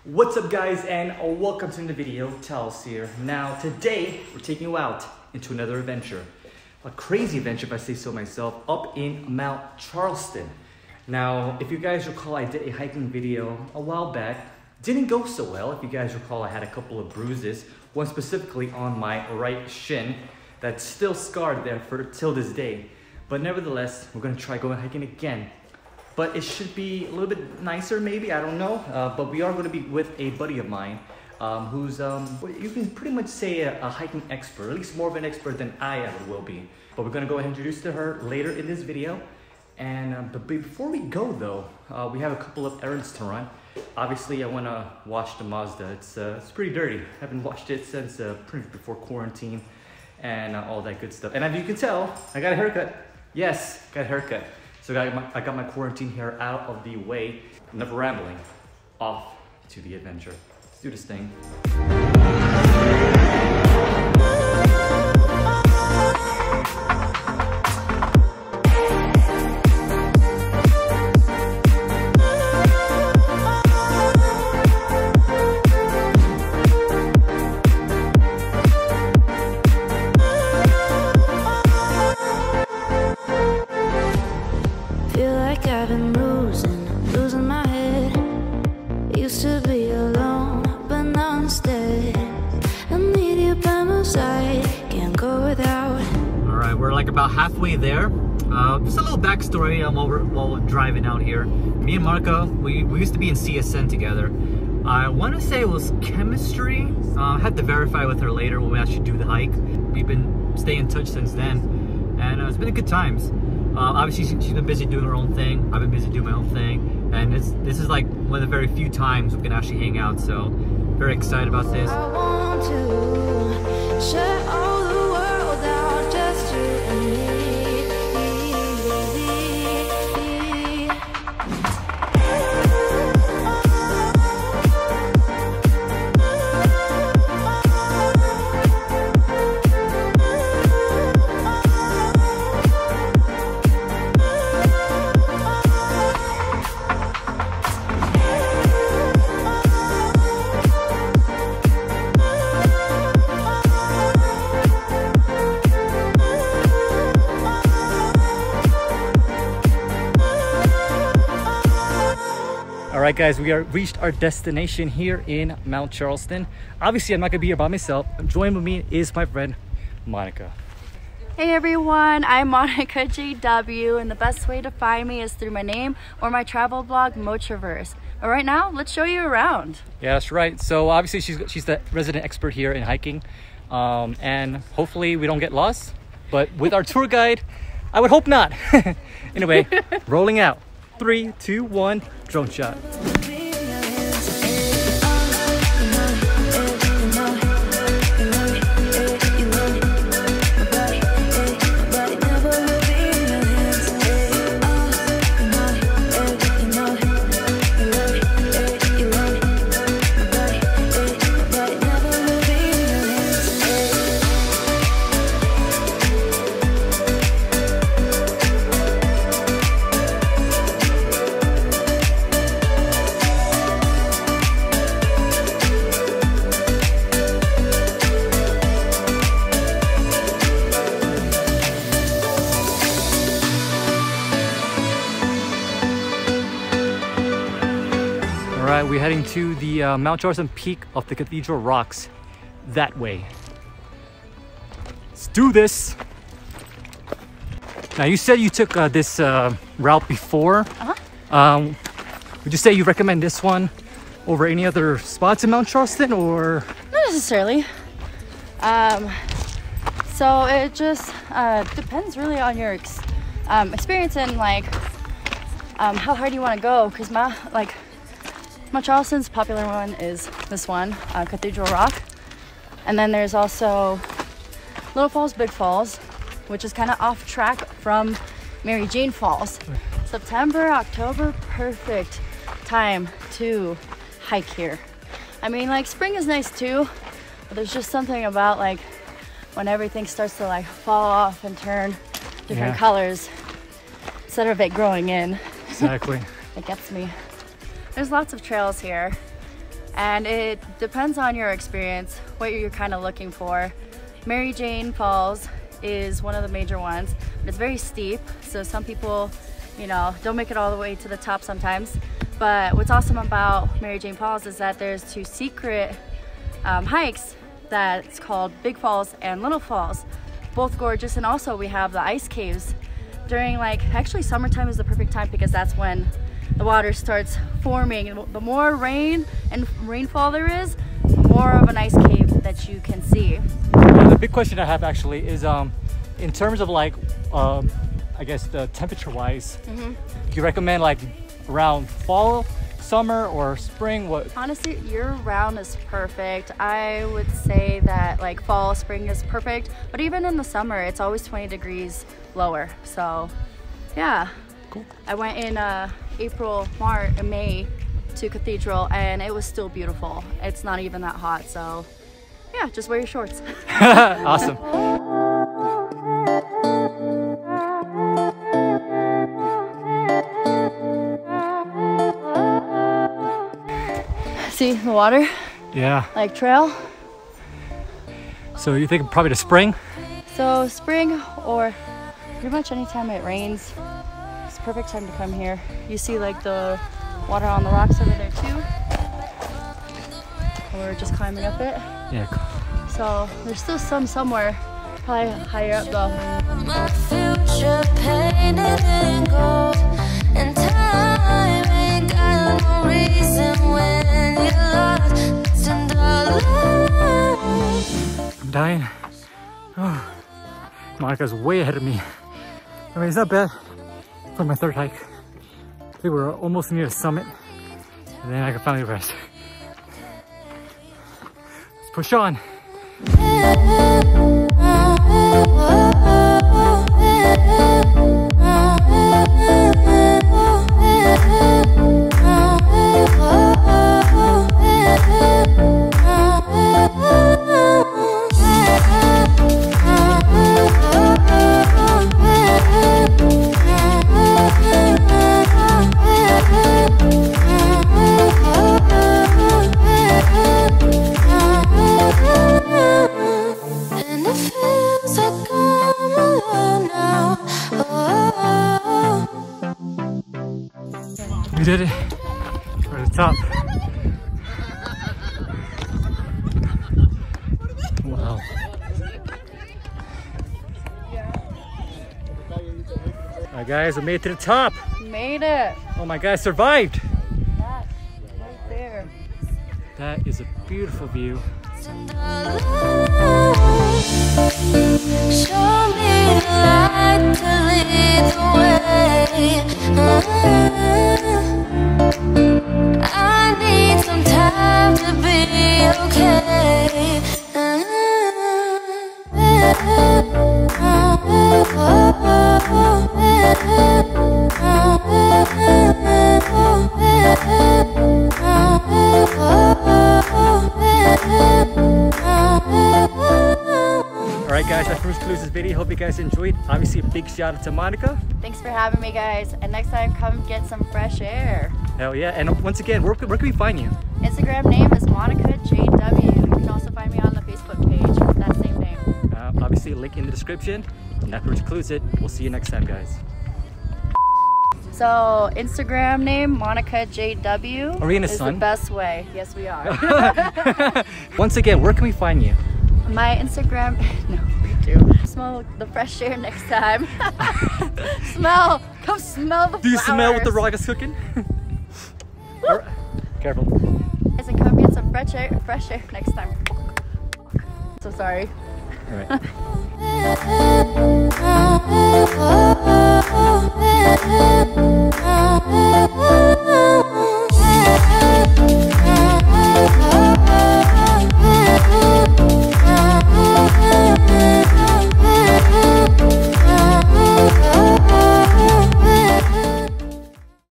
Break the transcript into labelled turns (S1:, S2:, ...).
S1: What's up guys, and welcome to the video. Charles here. Now today we're taking you out into another adventure. A crazy adventure if I say so myself, up in Mount Charleston. Now if you guys recall, I did a hiking video a while back. Didn't go so well. If you guys recall, I had a couple of bruises, one specifically on my right shin that's still scarred there till this day. But nevertheless, we're gonna try going hiking again. But it should be a little bit nicer maybe, I don't know. But we are gonna be with a buddy of mine who's, you can pretty much say a hiking expert, at least more of an expert than I ever will be. But we're gonna go ahead and introduce to her later in this video. And but before we go though, we have a couple of errands to run. Obviously, I wanna wash the Mazda. It's pretty dirty. I haven't washed it since pretty much before quarantine and all that good stuff. And as you can tell, I got a haircut. Yes, got a haircut. So I got my quarantine hair out of the way. Enough rambling. Off to the adventure. Let's do this thing.
S2: Losing my head. Used to be alone, but now instead I need you by my side. Can't go without.
S1: All right, we're like about halfway there. Just a little backstory while we're driving out here. Me and Monika, we used to be in CSN together. I want to say it was chemistry. I had to verify with her later when we actually do the hike. We've been staying in touch since then, and it's been good times. Obviously, she's been busy doing her own thing. I've been busy doing my own thing. And this is like one of the very few times we can actually hang out. So, very excited about this.
S2: I want to share all the world out, just you and me.
S1: Alright guys, we reached our destination here in Mount Charleston. Obviously, I'm not going to be here by myself. Joining with me is my friend, Monika.
S3: Hey everyone, I'm Monika JW, and the best way to find me is through my name or my travel blog, Motraverse. But right now, let's show you around.
S1: Yeah, that's right. So obviously, she's the resident expert here in hiking. And hopefully we don't get lost. But with our tour guide, I would hope not. Anyway, rolling out. 3, 2, 1, drone shot. Alright, we're heading to the Mount Charleston peak of the Cathedral rocks that way. Let's do this! Now you said you took this route before. Would you say you recommend this one over any other spots in Mount Charleston, or?
S3: Not necessarily. So it just depends really on your experience and like how hard you want to go. Because Mount Charleston's popular one is this one, Cathedral Rock. And then there's also Little Falls, Big Falls, which is kind of off track from Mary Jane Falls. September, October, perfect time to hike here. I mean, like, spring is nice too, but there's just something about like when everything starts to like fall off and turn different colors instead of it growing in.
S1: Exactly.
S3: It gets me. There's lots of trails here, and it depends on your experience, what you're kind of looking for. Mary Jane Falls is one of the major ones, but it's very steep, so some people, you know, don't make it all the way to the top sometimes. But what's awesome about Mary Jane Falls is that there's 2 secret hikes that's called Big Falls and Little Falls, both gorgeous. And also we have the ice caves during, like, actually summertime is the perfect time because that's when the water starts forming. The more rain and rainfall there is, the more of an ice cave that you can see.
S1: The big question I have actually is in terms of like I guess the temperature wise, do you recommend like around fall, summer, or spring? What?
S3: Honestly, year round is perfect. I would say that like fall, spring is perfect, but even in the summer it's always 20 degrees lower, so yeah.
S1: Cool.
S3: I went in April, May to Cathedral and it was still beautiful. It's not even that hot, so yeah, just wear your shorts.
S1: Awesome.
S3: See the water?
S1: Yeah.
S3: Like trail.
S1: So you think probably the spring?
S3: So spring or pretty much anytime it rains, it's a perfect time to come here. You see like the water on the rocks over there too. We're just climbing up it.
S1: Yeah.
S3: So there's still some somewhere, probably higher up though.
S2: My future painted in gold, and time ain't got no reason when you're lost and alone.
S1: I'm dying. Oh, Monika's way ahead of me. I mean, it's not bad for my 3rd hike. I think we're almost near the summit, and then I can finally rest. Let's push on. We did it. We're at the top. Wow. Alright guys, we made it to the top.
S3: Made it.
S1: Oh my God, I survived.
S3: That's right there.
S1: That is a beautiful view.
S2: Show me the light to lead the way. I need some time to be okay.
S1: Alright guys, that concludes this video. Hope you guys enjoyed. Obviously a big shout out to Monika.
S3: Thanks for having me guys, and next time come get some fresh air.
S1: Hell yeah, and once again, where can we find you?
S3: Instagram name is Monika JW. You can also find me on the Facebook page with that same name.
S1: Obviously link in the description. And that concludes it. We'll see you next time guys.
S3: So Instagram name Monika JW.
S1: Are we in the
S3: is
S1: sun?
S3: the best way. Yes we are.
S1: Once again, where can we find you?
S3: My Instagram, no, we do. Smell the fresh air next time. Come smell the flowers.
S1: Do you smell what the rock is cooking? Right. Careful.
S3: Guys, and come get some fresh air next time. So sorry.
S1: All right.